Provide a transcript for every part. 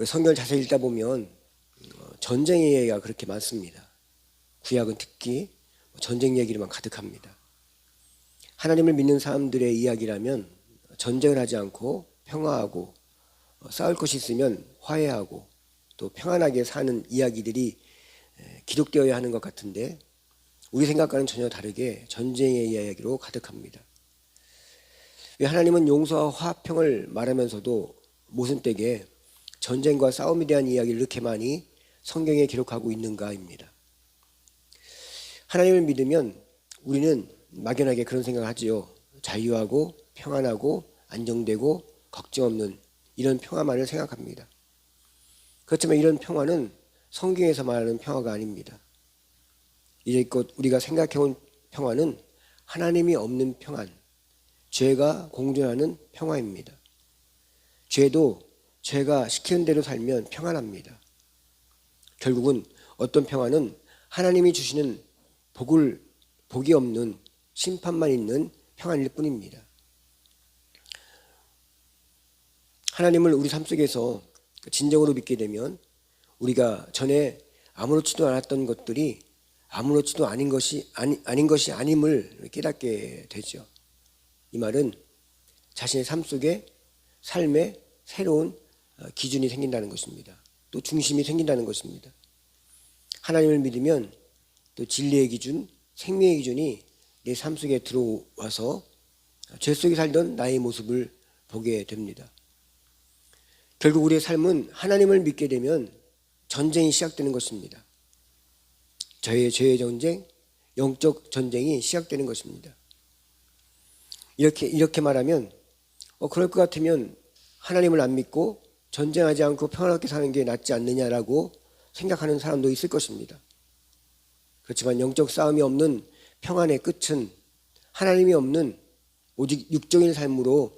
성경을 자세히 읽다 보면 전쟁의 얘기가 그렇게 많습니다. 구약은 특히 전쟁 얘기로만 가득합니다. 하나님을 믿는 사람들의 이야기라면 전쟁을 하지 않고 평화하고 싸울 것이 있으면 화해하고 또 평안하게 사는 이야기들이 기록되어야 하는 것 같은데 우리 생각과는 전혀 다르게 전쟁의 이야기로 가득합니다. 왜 하나님은 용서와 화평을 말하면서도 모순되게 전쟁과 싸움에 대한 이야기를 이렇게 많이 성경에 기록하고 있는가입니다. 하나님을 믿으면 우리는 막연하게 그런 생각을 하지요. 자유하고 평안하고 안정되고 걱정 없는 이런 평화만을 생각합니다. 그렇지만 이런 평화는 성경에서 말하는 평화가 아닙니다. 이제껏 우리가 생각해온 평화는 하나님이 없는 평안, 죄가 공존하는 평화입니다. 죄도 죄가 시키는 대로 살면 평안합니다. 결국은 어떤 평화는 하나님이 주시는 복이 없는 심판만 있는 평안일 뿐입니다. 하나님을 우리 삶 속에서 진정으로 믿게 되면 우리가 전에 아무렇지도 않았던 것들이 아무렇지도 아닌 것이 아님을 깨닫게 되죠. 이 말은 자신의 삶 속에 삶의 새로운 기준이 생긴다는 것입니다. 또 중심이 생긴다는 것입니다. 하나님을 믿으면 또 진리의 기준, 생명의 기준이 내 삶 속에 들어와서 죄 속에 살던 나의 모습을 보게 됩니다. 결국 우리의 삶은 하나님을 믿게 되면 전쟁이 시작되는 것입니다. 저의 죄의 전쟁, 영적 전쟁이 시작되는 것입니다. 이렇게 말하면 그럴 것 같으면 하나님을 안 믿고 전쟁하지 않고 평안하게 사는 게 낫지 않느냐라고 생각하는 사람도 있을 것입니다. 그렇지만 영적 싸움이 없는 평안의 끝은 하나님이 없는 오직 육적인 삶으로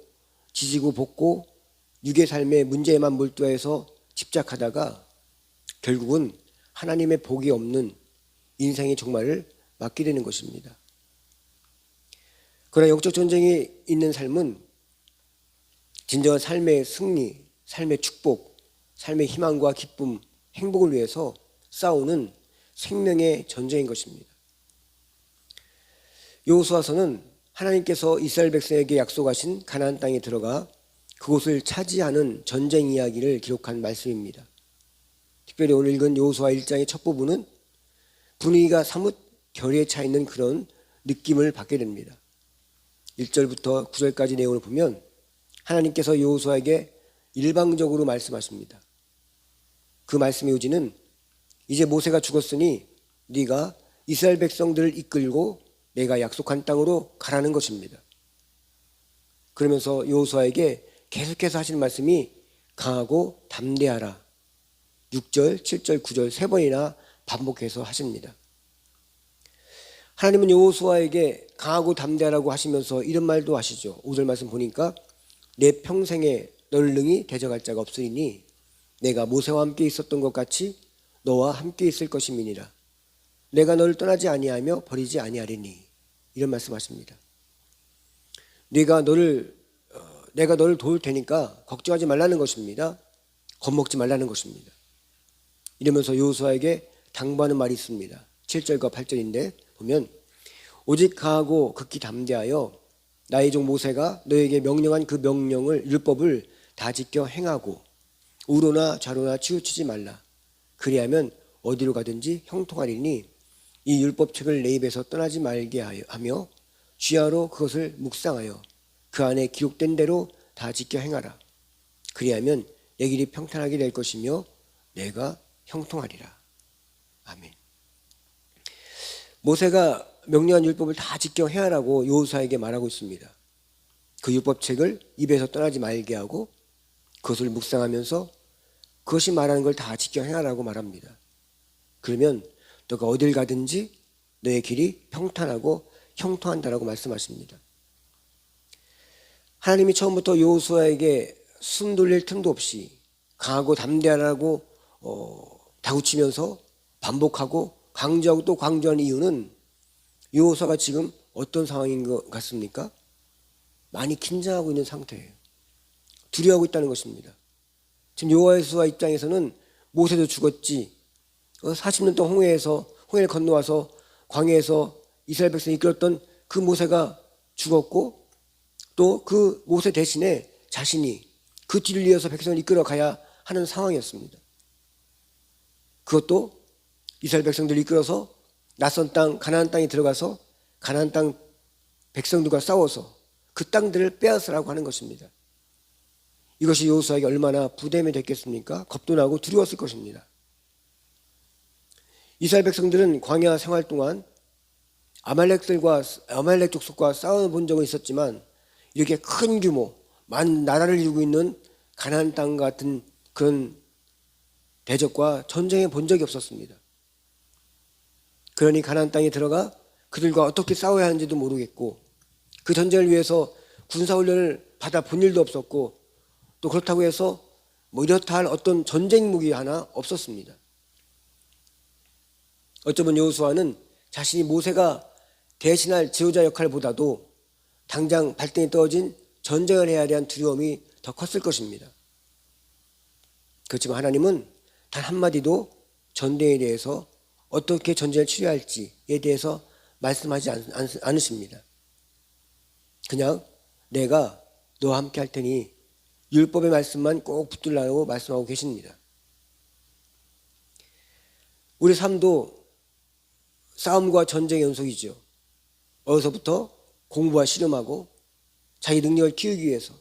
지지고 볶고 육의 삶의 문제에만 몰두해서 집착하다가 결국은 하나님의 복이 없는 인생의 종말을 맞게 되는 것입니다. 그러나 영적 전쟁이 있는 삶은 진정한 삶의 승리, 삶의 축복, 삶의 희망과 기쁨, 행복을 위해서 싸우는 생명의 전쟁인 것입니다. 여호수아서는 하나님께서 이스라엘 백성에게 약속하신 가나안 땅에 들어가 그곳을 차지하는 전쟁 이야기를 기록한 말씀입니다. 특별히 오늘 읽은 여호수아 1장의 첫 부분은 분위기가 사뭇 결의에 차 있는 그런 느낌을 받게 됩니다. 1절부터 9절까지 내용을 보면 하나님께서 여호수아에게 일방적으로 말씀하십니다. 그 말씀의 요지는 이제 모세가 죽었으니 네가 이스라엘 백성들을 이끌고 내가 약속한 땅으로 가라는 것입니다. 그러면서 여호수아에게 계속해서 하시는 말씀이 강하고 담대하라. 6절, 7절, 9절 세 번이나 반복해서 하십니다. 하나님은 여호수아에게 강하고 담대하라고 하시면서 이런 말도 하시죠. 5절 말씀 보니까 내 평생에 너를 능히 대적할 자가 없으리니 내가 모세와 함께 있었던 것 같이 너와 함께 있을 것임이니라. 내가 너를 떠나지 아니하며 버리지 아니하리니. 이런 말씀하십니다. 내가 너를 도울 테니까 걱정하지 말라는 것입니다. 겁먹지 말라는 것입니다. 이러면서 여호수아에게 당부하는 말이 있습니다. 7절과 8절인데 보면 오직 강하고 극히 담대하여 나의 종 모세가 너에게 명령한 그 명령을 율법을 다 지켜 행하고 우로나 좌로나 치우치지 말라. 그리하면 어디로 가든지 형통하리니 이 율법책을 내 입에서 떠나지 말게 하며 주야로 그것을 묵상하여 그 안에 기록된 대로 다 지켜 행하라. 그리하면 내 길이 평탄하게 될 것이며 내가 형통하리라. 아멘. 모세가 명령한 율법을 다 지켜 행하라고 여호수아에게 말하고 있습니다. 그 율법책을 입에서 떠나지 말게 하고 그것을 묵상하면서 그것이 말하는 걸 다 지켜 행하라고 말합니다. 그러면 너가 어딜 가든지 너의 길이 평탄하고 형통한다라고 말씀하십니다. 하나님이 처음부터 여호수아에게 숨 돌릴 틈도 없이 강하고 담대하라고 다구치면서 반복하고 강조하고 또 강조하는 이유는 여호수아가 지금 어떤 상황인 것 같습니까? 많이 긴장하고 있는 상태예요. 두려워하고 있다는 것입니다. 지금 여호수아 입장에서는 모세도 죽었지, 40년 동안 홍해를 건너와서 광야에서 이스라엘 백성을 이끌었던 그 모세가 죽었고, 또 그 모세 대신에 자신이 그 뒤를 이어서 백성을 이끌어 가야 하는 상황이었습니다. 그것도 이스라엘 백성들을 이끌어서 낯선 땅 가나안 땅에 들어가서 가나안 땅 백성들과 싸워서 그 땅들을 빼앗으라고 하는 것입니다. 이것이 여호수아에게 얼마나 부담이 됐겠습니까? 겁도 나고 두려웠을 것입니다. 이스라엘 백성들은 광야 생활 동안 아말렉 족속과 싸워본 적은 있었지만 이렇게 큰 규모, 많은 나라를 이루고 있는 가나안 땅 같은 그런 대적과 전쟁해 본 적이 없었습니다. 그러니 가나안 땅에 들어가 그들과 어떻게 싸워야 하는지도 모르겠고, 그 전쟁을 위해서 군사훈련을 받아 본 일도 없었고, 또 그렇다고 해서 이렇다 할 어떤 전쟁 무기 하나 없었습니다. 어쩌면 여호수아는 자신이 모세가 대신할 지도자 역할보다도 당장 발등에 떨어진 전쟁을 해야 대한 두려움이 더 컸을 것입니다. 그렇지만 하나님은 단 한마디도 전쟁에 대해서 어떻게 전쟁을 치료할지에 대해서 말씀하지 않으십니다. 그냥 내가 너와 함께 할 테니 율법의 말씀만 꼭 붙들라고 말씀하고 계십니다. 우리 삶도 싸움과 전쟁의 연속이죠. 어려서부터 공부와 씨름하고 자기 능력을 키우기 위해서,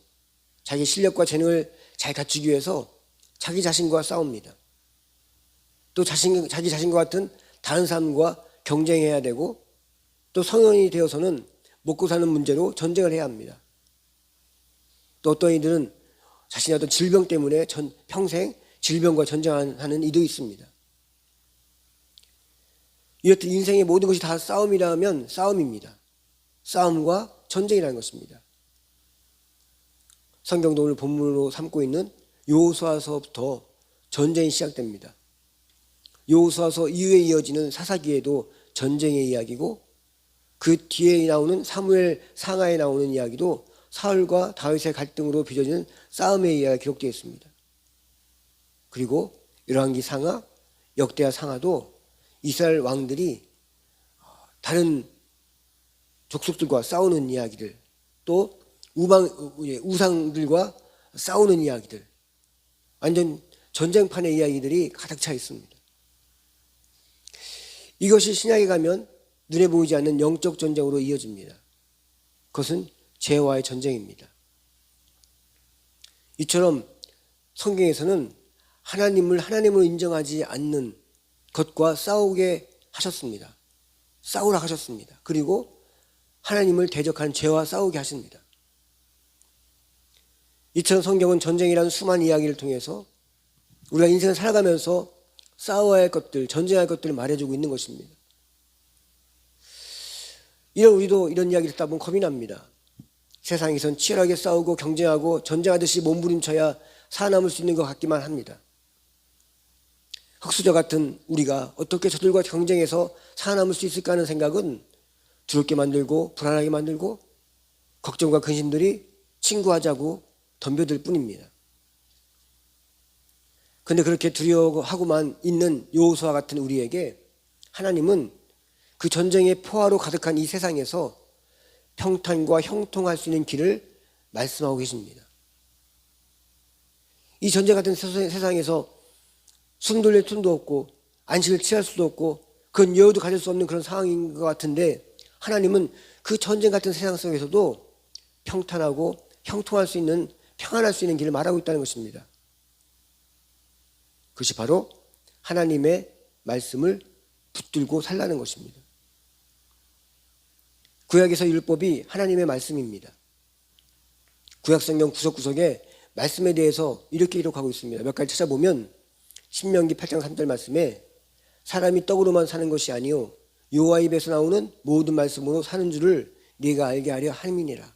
자기 실력과 재능을 잘 갖추기 위해서 자기 자신과 싸웁니다. 또 자기 자신과 같은 다른 사람과 경쟁해야 되고, 또 성인이 되어서는 먹고 사는 문제로 전쟁을 해야 합니다. 또 어떤 이들은 자신의 어떤 질병 때문에 평생 질병과 전쟁하는 이도 있습니다. 이렇듯 인생의 모든 것이 다 싸움이라면 싸움입니다. 싸움과 전쟁이라는 것입니다. 성경도 오늘 본문으로 삼고 있는 여호수아서부터 전쟁이 시작됩니다. 여호수아서 이후에 이어지는 사사기에도 전쟁의 이야기고, 그 뒤에 나오는 사무엘 상하에 나오는 이야기도 사울과 다윗의 갈등으로 빚어지는 싸움의 이야기가 기록되어 있습니다. 그리고 열왕기 상하, 역대하 상하도 이스라엘 왕들이 다른 족속들과 싸우는 이야기들, 또 우상들과 싸우는 이야기들, 완전 전쟁판의 이야기들이 가득 차 있습니다. 이것이 신약에 가면 눈에 보이지 않는 영적 전쟁으로 이어집니다. 그것은 죄와의 전쟁입니다. 이처럼 성경에서는 하나님을 하나님으로 인정하지 않는 것과 싸우게 하셨습니다. 싸우라 하셨습니다. 그리고 하나님을 대적한 죄와 싸우게 하십니다. 이처럼 성경은 전쟁이라는 수많은 이야기를 통해서 우리가 인생을 살아가면서 싸워야 할 것들, 전쟁할 것들을 말해주고 있는 것입니다. 우리도 이런 이야기를 듣다 보면 겁이 납니다. 세상에선 치열하게 싸우고 경쟁하고 전쟁하듯이 몸부림쳐야 살아남을 수 있는 것 같기만 합니다. 흑수저 같은 우리가 어떻게 저들과 경쟁해서 살아남을 수 있을까 하는 생각은 두렵게 만들고 불안하게 만들고 걱정과 근심들이 친구하자고 덤벼들 뿐입니다. 그런데 그렇게 두려워하고만 있는 여호수아 같은 우리에게 하나님은 그 전쟁의 포화로 가득한 이 세상에서 평탄과 형통할 수 있는 길을 말씀하고 계십니다. 이 전쟁 같은 세상에서 숨 돌릴 틈도 없고 안식을 취할 수도 없고 그런 여유도 가질 수 없는 그런 상황인 것 같은데, 하나님은 그 전쟁 같은 세상 속에서도 평탄하고 형통할 수 있는, 평안할 수 있는 길을 말하고 있다는 것입니다. 그것이 바로 하나님의 말씀을 붙들고 살라는 것입니다. 구약에서 율법이 하나님의 말씀입니다. 구약성경 구석구석에 말씀에 대해서 이렇게 기록하고 있습니다. 몇 가지 찾아보면 신명기 8장 3절 말씀에 사람이 떡으로만 사는 것이 아니요 여호와 입에서 나오는 모든 말씀으로 사는 줄을 네가 알게 하려 함이니라.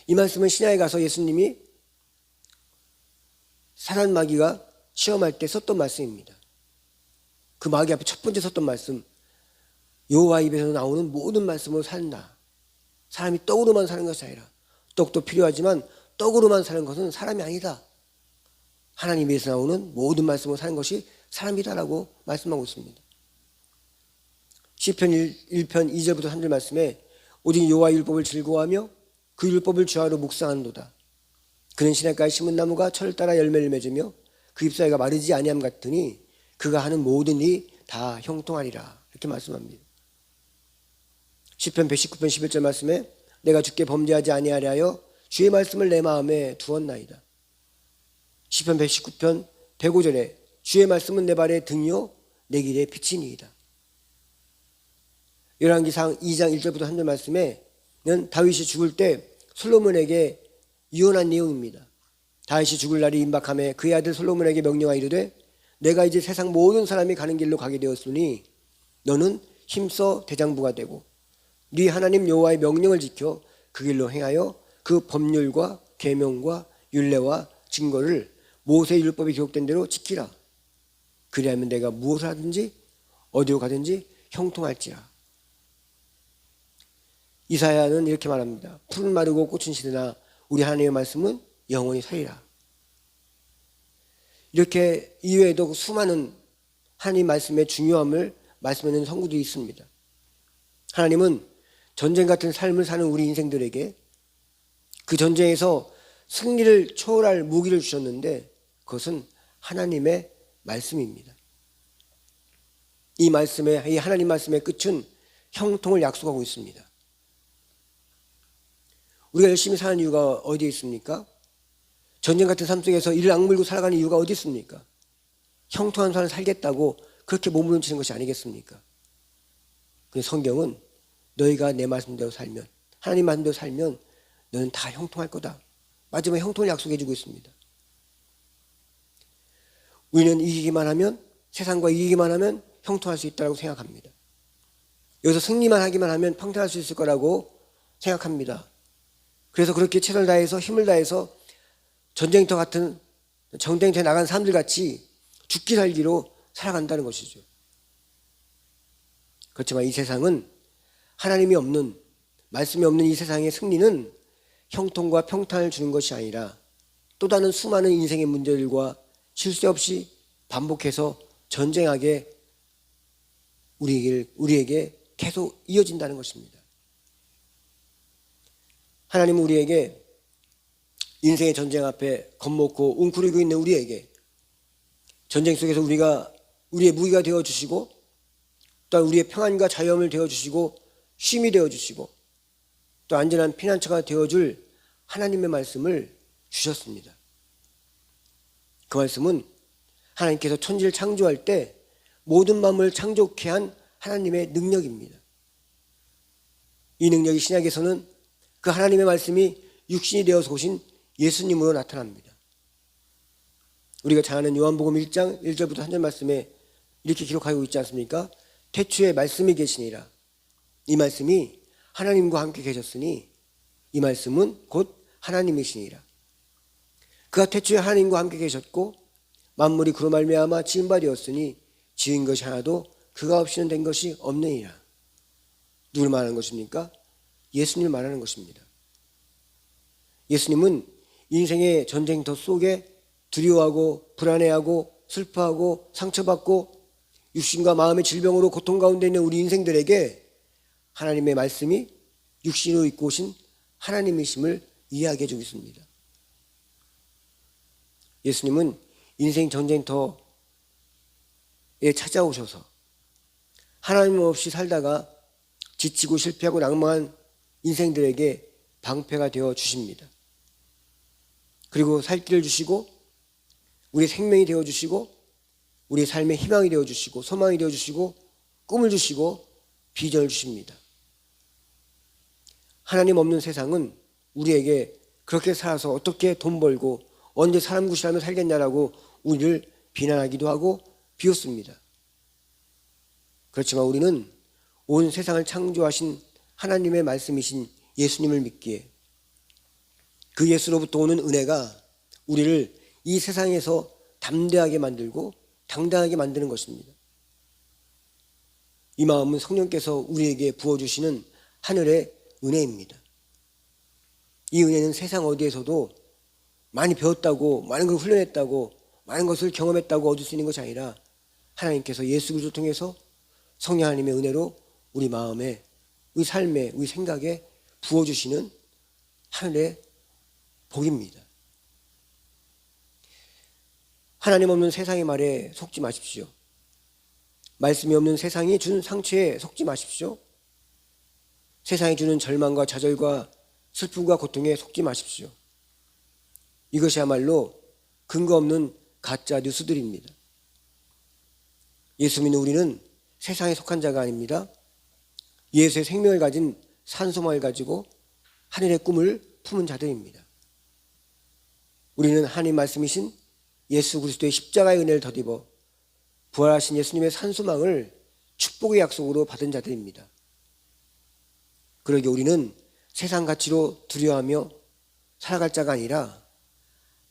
이 말씀은 신약에 가서 예수님이 사단 마귀가 시험할 때 썼던 말씀입니다. 그 마귀 앞에 첫 번째 썼던 말씀, 여호와 입에서 나오는 모든 말씀으로 산다. 사람이 떡으로만 사는 것이 아니라, 떡도 필요하지만 떡으로만 사는 것은 사람이 아니다. 하나님에서 나오는 모든 말씀을 사는 것이 사람이다라고 말씀하고 있습니다. 시편 1편 2절부터 3절 말씀에 오직 여호와의 율법을 즐거워하며 그 율법을 주하로 묵상하는도다. 그는 시냇가에 심은 나무가 철을 따라 열매를 맺으며 그 잎사귀가 마르지 아니함 같으니 그가 하는 모든 일이 다 형통하리라. 이렇게 말씀합니다. 시편 119편 11절 말씀에 내가 주께 범죄하지 아니하려 하여 주의 말씀을 내 마음에 두었나이다. 시편 119편 105절에 주의 말씀은 내 발의 등이요 내 길의 빛이니이다. 열왕기상 2장 1절부터 3절 말씀에는 다윗이 죽을 때 솔로몬에게 유언한 내용입니다. 다윗이 죽을 날이 임박함에 그의 아들 솔로몬에게 명령하여 이르되 내가 이제 세상 모든 사람이 가는 길로 가게 되었으니 너는 힘써 대장부가 되고 네 하나님 여호와의 명령을 지켜 그 길로 행하여 그 법률과 계명과 율례와 증거를 모세의 율법에 기록된 대로 지키라. 그리하면 내가 무엇을 하든지 어디로 가든지 형통할지라. 이사야는 이렇게 말합니다. 풀은 마르고 꽃은 시드나 우리 하나님의 말씀은 영원히 서리라. 이렇게 이외에도 수많은 하나님 말씀의 중요함을 말씀하는 성구들이 있습니다. 하나님은 전쟁 같은 삶을 사는 우리 인생들에게 그 전쟁에서 승리를 초월할 무기를 주셨는데 그것은 하나님의 말씀입니다. 이 하나님 말씀의 끝은 형통을 약속하고 있습니다. 우리가 열심히 사는 이유가 어디에 있습니까? 전쟁 같은 삶 속에서 이를 악물고 살아가는 이유가 어디 있습니까? 형통한 삶을 살겠다고 그렇게 몸부림치는 것이 아니겠습니까? 그런데 성경은 너희가 내 말씀대로 살면, 하나님 말씀대로 살면 너는 다 형통할 거다. 마지막에 형통을 약속해 주고 있습니다. 우리는 이기기만 하면, 세상과 이기기만 하면 형통할 수 있다고 생각합니다. 여기서 승리만 하기만 하면 평탄할 수 있을 거라고 생각합니다. 그래서 그렇게 최선을 다해서 힘을 다해서 전쟁터 같은 전쟁터에 나간 사람들 같이 죽기 살기로 살아간다는 것이죠. 그렇지만 이 세상은 하나님이 없는, 말씀이 없는 이 세상의 승리는 형통과 평탄을 주는 것이 아니라 또 다른 수많은 인생의 문제들과 쉴 새 없이 반복해서 전쟁하게 우리에게 계속 이어진다는 것입니다. 하나님은 우리에게 인생의 전쟁 앞에 겁먹고 웅크리고 있는 우리에게 전쟁 속에서 우리의 무기가 되어주시고 또 우리의 평안과 자유함을 되어주시고 쉼이 되어주시고 또 안전한 피난처가 되어줄 하나님의 말씀을 주셨습니다. 그 말씀은 하나님께서 천지를 창조할 때 모든 만물을 창조케 한 하나님의 능력입니다. 이 능력이 신약에서는 그 하나님의 말씀이 육신이 되어서 오신 예수님으로 나타납니다. 우리가 잘 아는 요한복음 1장 1절부터 3절 말씀에 이렇게 기록하고 있지 않습니까? 태초에 말씀이 계시니라. 이 말씀이 하나님과 함께 계셨으니 이 말씀은 곧 하나님이시니라. 그가 태초에 하나님과 함께 계셨고 만물이 그로 말미암아 지은 바 되었으니 지은 것이 하나도 그가 없이는 된 것이 없느니라. 누굴 말하는 것입니까? 예수님을 말하는 것입니다. 예수님은 인생의 전쟁터 속에 두려워하고 불안해하고 슬퍼하고 상처받고 육신과 마음의 질병으로 고통 가운데 있는 우리 인생들에게 하나님의 말씀이 육신으로 입고 오신 하나님이심을 이해하게 해주고 있습니다. 예수님은 인생 전쟁터에 찾아오셔서 하나님 없이 살다가 지치고 실패하고 낭망한 인생들에게 방패가 되어 주십니다. 그리고 살 길을 주시고 우리 생명이 되어 주시고 우리 삶의 희망이 되어 주시고 소망이 되어 주시고 꿈을 주시고 비전을 주십니다. 하나님 없는 세상은 우리에게 그렇게 살아서 어떻게 돈 벌고 언제 사람 구실하며 살겠냐라고 우리를 비난하기도 하고 비웃습니다. 그렇지만 우리는 온 세상을 창조하신 하나님의 말씀이신 예수님을 믿기에 그 예수로부터 오는 은혜가 우리를 이 세상에서 담대하게 만들고 당당하게 만드는 것입니다. 이 마음은 성령께서 우리에게 부어주시는 하늘의 은혜입니다. 이 은혜는 세상 어디에서도 많이 배웠다고 많은 걸 훈련했다고 많은 것을 경험했다고 얻을 수 있는 것이 아니라 하나님께서 예수 그리스도를 통해서 성령 하나님의 은혜로 우리 마음에, 우리 삶에, 우리 생각에 부어주시는 하늘의 복입니다. 하나님 없는 세상의 말에 속지 마십시오. 말씀이 없는 세상이 주는 상처에 속지 마십시오. 세상이 주는 절망과 좌절과 슬픔과 고통에 속지 마십시오. 이것이야말로 근거 없는 가짜 뉴스들입니다. 예수 믿는 우리는 세상에 속한 자가 아닙니다. 예수의 생명을 가진 산소망을 가지고 하늘의 꿈을 품은 자들입니다. 우리는 하나님 말씀이신 예수 그리스도의 십자가의 은혜를 덧입어 부활하신 예수님의 산소망을 축복의 약속으로 받은 자들입니다. 그러기에 우리는 세상 가치로 두려워하며 살아갈 자가 아니라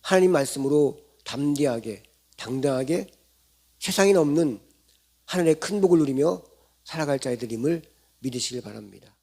하나님 말씀으로 담대하게 당당하게 세상에 없는 하늘의 큰 복을 누리며 살아갈 자들임을 믿으시길 바랍니다.